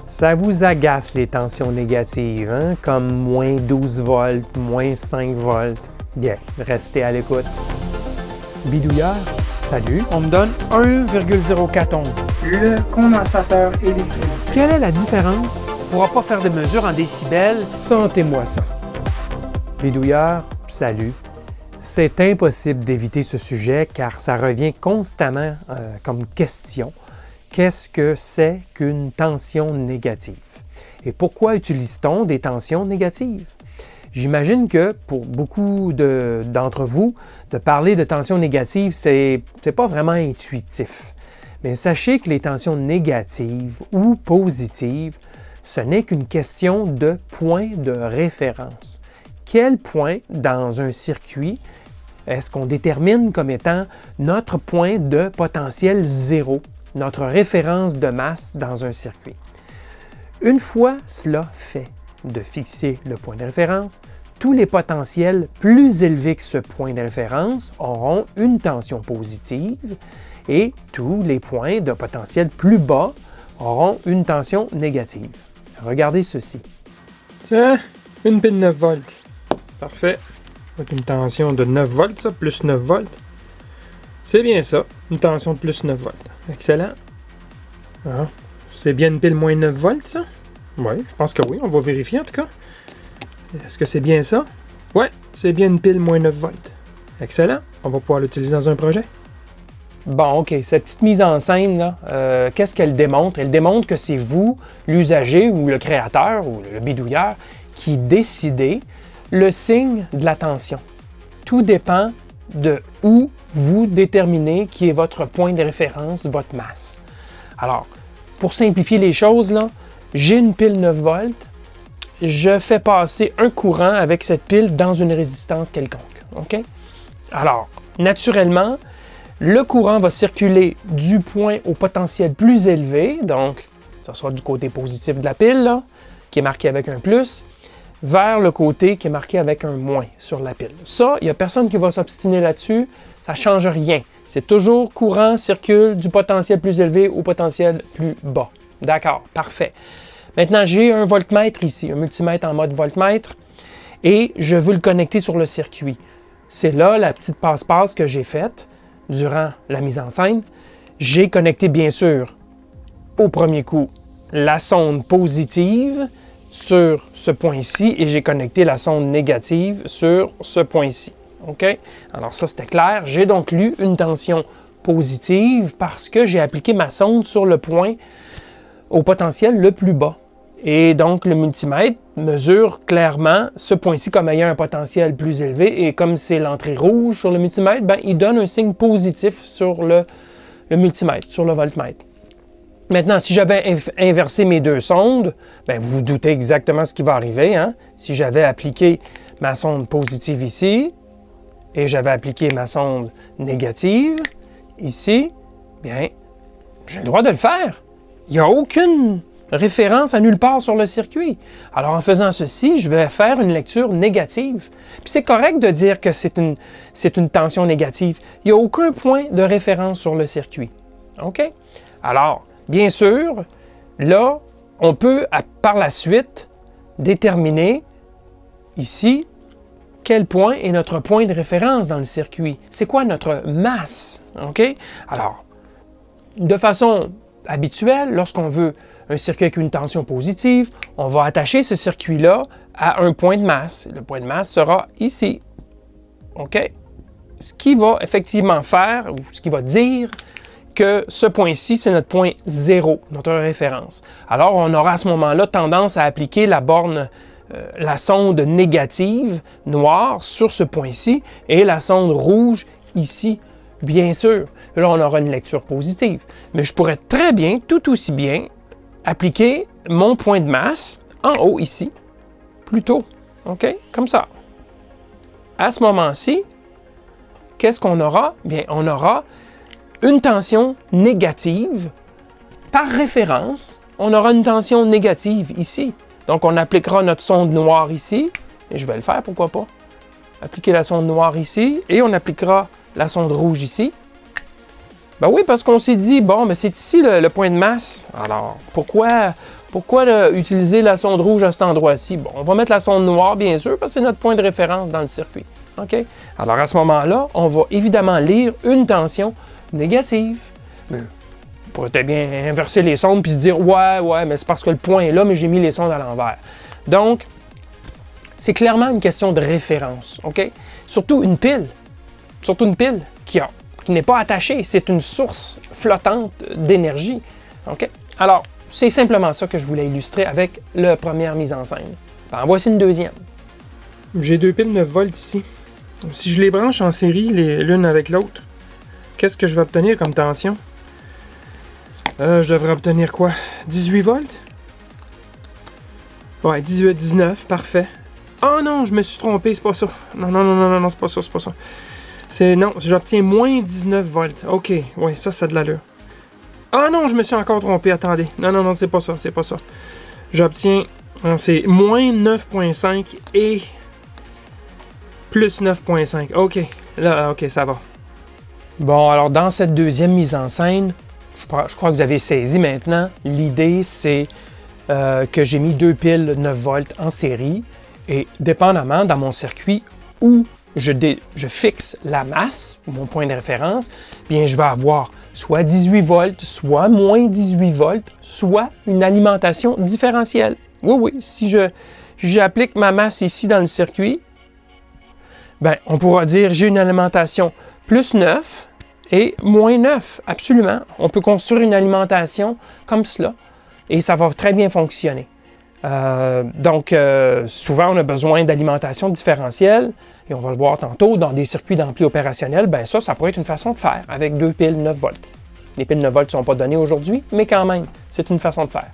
Ça vous agace les tensions négatives, hein? Comme moins 12 volts, moins 5 volts. Bien, restez à l'écoute. Bidouilleur, salut. On me donne 1,04 ohms. Le condensateur électrique. Quelle est la différence? On ne pourra pas faire de mesures en décibels. Sentez-moi ça. Bidouilleur, salut. C'est impossible d'éviter ce sujet car ça revient constamment comme question. Qu'est-ce que c'est qu'une tension négative? Et pourquoi utilise-t-on des tensions négatives? J'imagine que pour beaucoup d'entre vous, de parler de tensions négatives, c'est pas vraiment intuitif. Mais sachez que les tensions négatives ou positives, ce n'est qu'une question de point de référence. Quel point dans un circuit est-ce qu'on détermine comme étant notre point de potentiel zéro, notre référence de masse dans un circuit? Une fois cela fait, de fixer le point de référence, tous les potentiels plus élevés que ce point de référence auront une tension positive et tous les points de potentiel plus bas auront une tension négative. Regardez ceci. Tiens, une pile 9 volts. Parfait. Avec une tension de 9 volts, ça, plus 9 volts. C'est bien ça, une tension de plus 9 volts. Excellent. Ah, c'est bien une pile moins 9 volts, ça? Oui, je pense que oui, on va vérifier en tout cas. Est-ce que c'est bien ça? Oui, c'est bien une pile moins 9 volts. Excellent, on va pouvoir l'utiliser dans un projet. Bon, OK, cette petite mise en scène, là, qu'est-ce qu'elle démontre? Elle démontre que c'est vous, l'usager ou le créateur ou le bidouilleur, qui décidez le signe de la tension. Tout dépend de où vous déterminez qui est votre point de référence, votre masse. Alors, pour simplifier les choses, là, j'ai une pile 9 volts, je fais passer un courant avec cette pile dans une résistance quelconque. OK? Alors, naturellement, le courant va circuler du point au potentiel plus élevé, donc ça sera du côté positif de la pile, là, qui est marqué avec un plus, vers le côté qui est marqué avec un moins sur la pile. Ça, il n'y a personne qui va s'obstiner là-dessus, ça ne change rien. C'est toujours courant circule du potentiel plus élevé au potentiel plus bas. D'accord, parfait. Maintenant, j'ai un voltmètre ici, un multimètre en mode voltmètre, et je veux le connecter sur le circuit. C'est là la petite passe-passe que j'ai faite durant la mise en scène. J'ai connecté, bien sûr, au premier coup, la sonde positive sur ce point-ci et j'ai connecté la sonde négative sur ce point-ci. OK? Alors ça, c'était clair. J'ai donc lu une tension positive parce que j'ai appliqué ma sonde sur le point au potentiel le plus bas. Et donc, le multimètre mesure clairement ce point-ci comme ayant un potentiel plus élevé. Et comme c'est l'entrée rouge sur le multimètre, ben, il donne un signe positif sur le multimètre, sur le voltmètre. Maintenant, si j'avais inversé mes deux sondes, ben, vous vous doutez exactement ce qui va arriver. Hein? Si j'avais appliqué ma sonde positive ici et j'avais appliqué ma sonde négative ici, bien, j'ai le droit de le faire. Il n'y a aucune référence à nulle part sur le circuit. Alors, en faisant ceci, je vais faire une lecture négative. Puis c'est correct de dire que c'est une tension négative. Il n'y a aucun point de référence sur le circuit. OK? Alors, bien sûr, là, on peut, par la suite, déterminer ici quel point est notre point de référence dans le circuit. C'est quoi notre masse? OK? Alors, de façon habituelle, lorsqu'on veut un circuit avec une tension positive, on va attacher ce circuit-là à un point de masse. Le point de masse sera ici. OK? Ce qui va effectivement faire, ou ce qui va dire que ce point-ci, c'est notre point 0, notre référence. Alors, on aura à ce moment-là tendance à appliquer la borne, la sonde négative, noire, sur ce point-ci, et la sonde rouge ici, bien sûr. Là, on aura une lecture positive. Mais je pourrais très bien, tout aussi bien, appliquer mon point de masse en haut ici, plutôt. OK? Comme ça. À ce moment-ci, qu'est-ce qu'on aura? Bien, on aura une tension négative. Par référence, on aura une tension négative ici. Donc, on appliquera notre sonde noire ici, et je vais le faire, pourquoi pas. Appliquer la sonde noire ici, et on appliquera la sonde rouge ici. Ben oui, parce qu'on s'est dit, bon, mais c'est ici le point de masse. Alors, pourquoi utiliser la sonde rouge à cet endroit-ci? Bon, on va mettre la sonde noire, bien sûr, parce que c'est notre point de référence dans le circuit. OK? Alors, à ce moment-là, on va évidemment lire une tension négative. Mais on pourrait très bien inverser les sondes puis se dire, ouais, mais c'est parce que le point est là, mais j'ai mis les sondes à l'envers. Donc, c'est clairement une question de référence. OK? Surtout une pile qui n'est pas attachée. C'est une source flottante d'énergie. OK? Alors, c'est simplement ça que je voulais illustrer avec la première mise en scène. En voici une deuxième. J'ai 2 piles 9 volts ici. Si je les branche en série l'une avec l'autre, qu'est-ce que je vais obtenir comme tension? Je devrais obtenir quoi? 18 volts? Ouais, 18, 19, parfait. Oh non, je me suis trompé, c'est pas ça. Non, c'est pas ça. Non, j'obtiens moins 19 volts. Ok, ouais, ça a de l'allure. Ah non, je me suis encore trompé, attendez. Non, c'est pas ça. J'obtiens, c'est moins 9.5 et plus 9.5. Ok, là, ok, ça va. Bon, alors dans cette deuxième mise en scène, je crois que vous avez saisi maintenant, l'idée c'est que j'ai mis 2 piles 9 volts en série et dépendamment dans mon circuit où je fixe la masse, mon point de référence, bien je vais avoir soit 18 volts, soit moins 18 volts, soit une alimentation différentielle. Oui, si j'applique ma masse ici dans le circuit, ben, on pourra dire j'ai une alimentation plus 9 et moins 9, absolument. On peut construire une alimentation comme cela et ça va très bien fonctionner. Donc, souvent, on a besoin d'alimentation différentielle et on va le voir tantôt dans des circuits d'ampli opérationnel. Ben ça pourrait être une façon de faire avec 2 piles 9 volts. Les piles 9 volts ne sont pas données aujourd'hui, mais quand même, c'est une façon de faire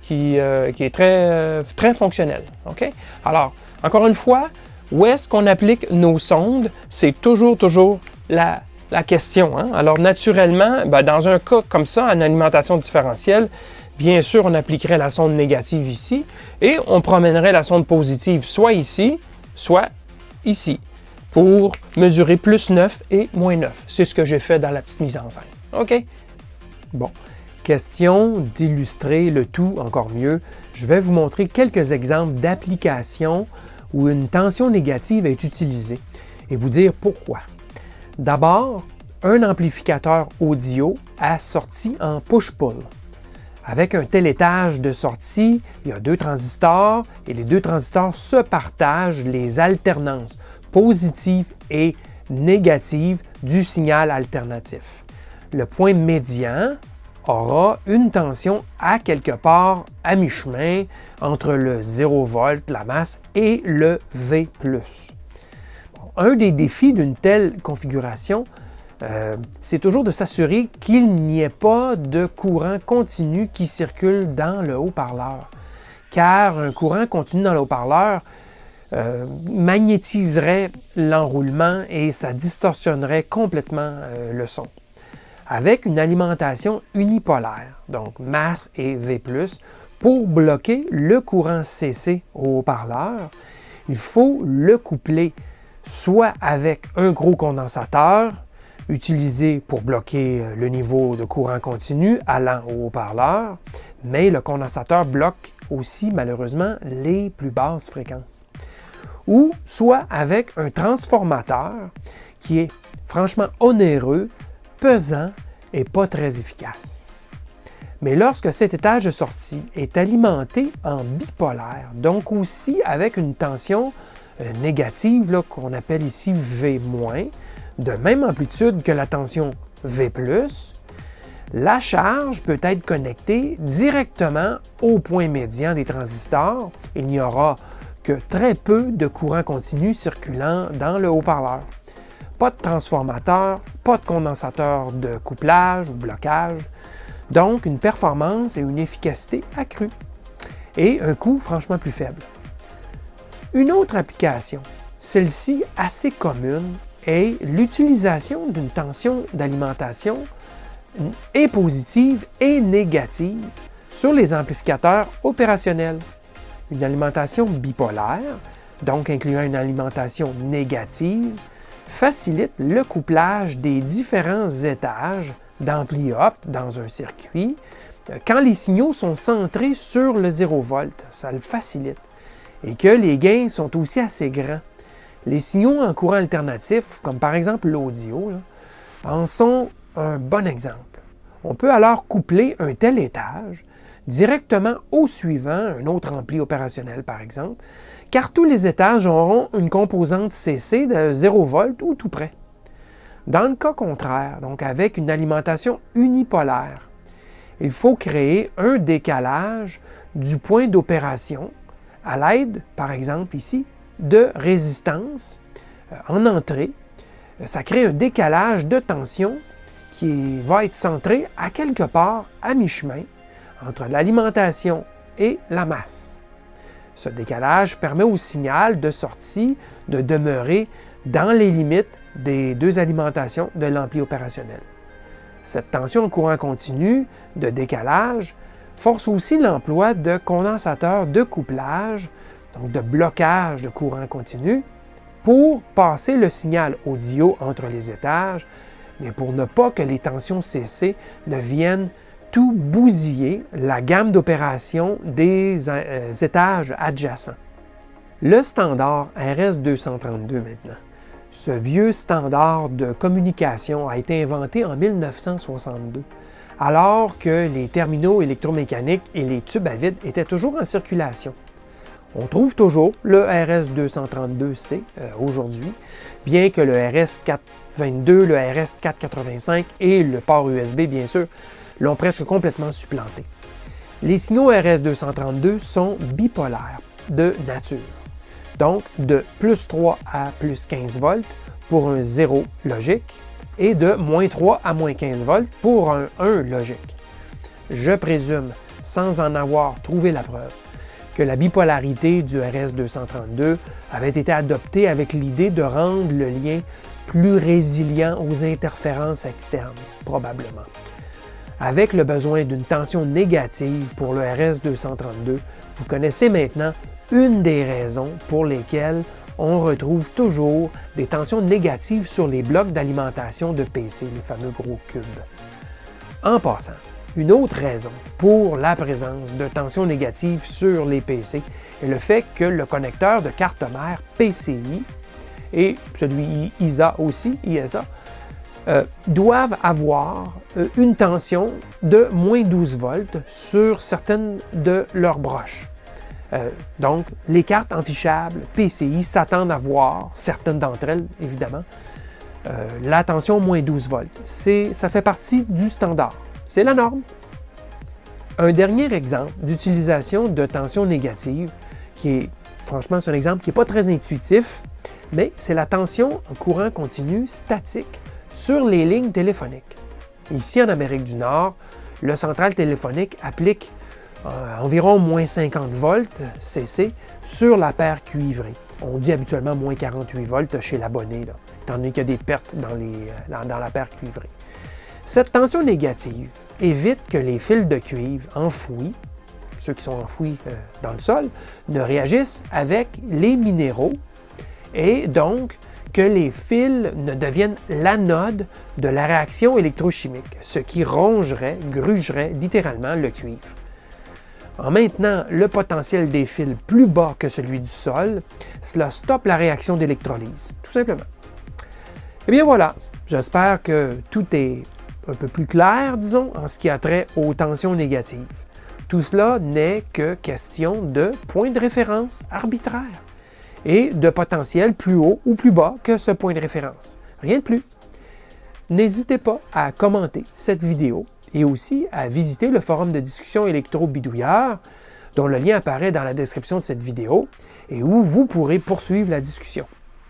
qui est très, très fonctionnelle. OK? Alors, encore une fois, où est-ce qu'on applique nos sondes? C'est toujours la question. Hein? Alors, naturellement, ben, dans un cas comme ça, en alimentation différentielle, bien sûr, on appliquerait la sonde négative ici et on promènerait la sonde positive soit ici, soit ici pour mesurer plus 9 et moins 9. C'est ce que j'ai fait dans la petite mise en scène. OK? Bon. Question d'illustrer le tout encore mieux. Je vais vous montrer quelques exemples d'applications où une tension négative est utilisée et vous dire pourquoi. D'abord, un amplificateur audio assorti en push-pull. Avec un tel étage de sortie, il y a 2 transistors et les 2 transistors se partagent les alternances positives et négatives du signal alternatif. Le point médian aura une tension à quelque part à mi-chemin entre le 0 V, la masse, et le V+. Un des défis d'une telle configuration, c'est toujours de s'assurer qu'il n'y ait pas de courant continu qui circule dans le haut-parleur. Car un courant continu dans le haut-parleur magnétiserait l'enroulement et ça distorsionnerait complètement le son. Avec une alimentation unipolaire, donc masse et V+, pour bloquer le courant CC au haut-parleur, il faut le coupler soit avec un gros condensateur, utilisé pour bloquer le niveau de courant continu allant au haut-parleur, mais le condensateur bloque aussi malheureusement les plus basses fréquences. Ou soit avec un transformateur qui est franchement onéreux, pesant et pas très efficace. Mais lorsque cet étage de sortie est alimenté en bipolaire, donc aussi avec une tension négative qu'on appelle ici V-, de même amplitude que la tension V+, la charge peut être connectée directement au point médian des transistors. Il n'y aura que très peu de courant continu circulant dans le haut-parleur. Pas de transformateur, pas de condensateur de couplage ou blocage, donc une performance et une efficacité accrues et un coût franchement plus faible. Une autre application, celle-ci assez commune, est l'utilisation d'une tension d'alimentation et positive et négative sur les amplificateurs opérationnels. Une alimentation bipolaire, donc incluant une alimentation négative, facilite le couplage des différents étages d'ampli up dans un circuit quand les signaux sont centrés sur le 0 volt. Ça le facilite. Et que les gains sont aussi assez grands. Les signaux en courant alternatif, comme par exemple l'audio, en sont un bon exemple. On peut alors coupler un tel étage directement au suivant, un autre ampli opérationnel par exemple, car tous les étages auront une composante CC de 0 volt ou tout près. Dans le cas contraire, donc avec une alimentation unipolaire, il faut créer un décalage du point d'opération à l'aide, par exemple ici, de résistance en entrée. Ça crée un décalage de tension qui va être centré à quelque part à mi-chemin entre l'alimentation et la masse. Ce décalage permet au signal de sortie de demeurer dans les limites des deux alimentations de l'ampli opérationnel. Cette tension en courant continu de décalage force aussi l'emploi de condensateurs de couplage, donc de blocage de courant continu, pour passer le signal audio entre les étages, mais pour ne pas que les tensions CC ne viennent tout bousiller la gamme d'opération des étages adjacents. Le standard RS-232 maintenant. Ce vieux standard de communication a été inventé en 1962, alors que les terminaux électromécaniques et les tubes à vide étaient toujours en circulation. On trouve toujours le RS-232C aujourd'hui, bien que le RS-422, le RS-485 et le port USB, bien sûr, l'ont presque complètement supplanté. Les signaux RS-232 sont bipolaires de nature, donc de plus 3 à plus 15 volts pour un 0 logique et de moins 3 à moins 15 volts pour un 1 logique. Je présume, sans en avoir trouvé la preuve, que la bipolarité du RS-232 avait été adoptée avec l'idée de rendre le lien plus résilient aux interférences externes, probablement. Avec le besoin d'une tension négative pour le RS-232, vous connaissez maintenant une des raisons pour lesquelles on retrouve toujours des tensions négatives sur les blocs d'alimentation de PC, les fameux gros cubes. En passant, une autre raison pour la présence de tensions négatives sur les PC est le fait que le connecteur de carte mère PCI et celui ISA aussi, ISA, doivent avoir une tension de moins 12 volts sur certaines de leurs broches. Donc, les cartes enfichables PCI s'attendent à voir, certaines d'entre elles évidemment, la tension moins 12 volts. Ça fait partie du standard. C'est la norme. Un dernier exemple d'utilisation de tension négative, qui est, franchement, c'est un exemple qui n'est pas très intuitif, mais c'est la tension en courant continu statique sur les lignes téléphoniques. Ici, en Amérique du Nord, le central téléphonique applique environ moins 50 volts CC sur la paire cuivrée. On dit habituellement moins 48 volts chez l'abonné, étant donné qu'il y a des pertes dans la paire cuivrée. Cette tension négative évite que les fils de cuivre enfouis, ceux qui sont enfouis dans le sol, ne réagissent avec les minéraux et donc que les fils ne deviennent l'anode de la réaction électrochimique, ce qui grugerait littéralement le cuivre. En maintenant le potentiel des fils plus bas que celui du sol, cela stoppe la réaction d'électrolyse, tout simplement. Eh bien voilà, j'espère que tout est un peu plus clair, disons, en ce qui a trait aux tensions négatives. Tout cela n'est que question de point de référence arbitraire et de potentiel plus haut ou plus bas que ce point de référence. Rien de plus. N'hésitez pas à commenter cette vidéo et aussi à visiter le forum de discussion électro-bidouilleur, dont le lien apparaît dans la description de cette vidéo et où vous pourrez poursuivre la discussion.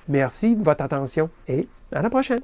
Merci de votre attention et à la prochaine!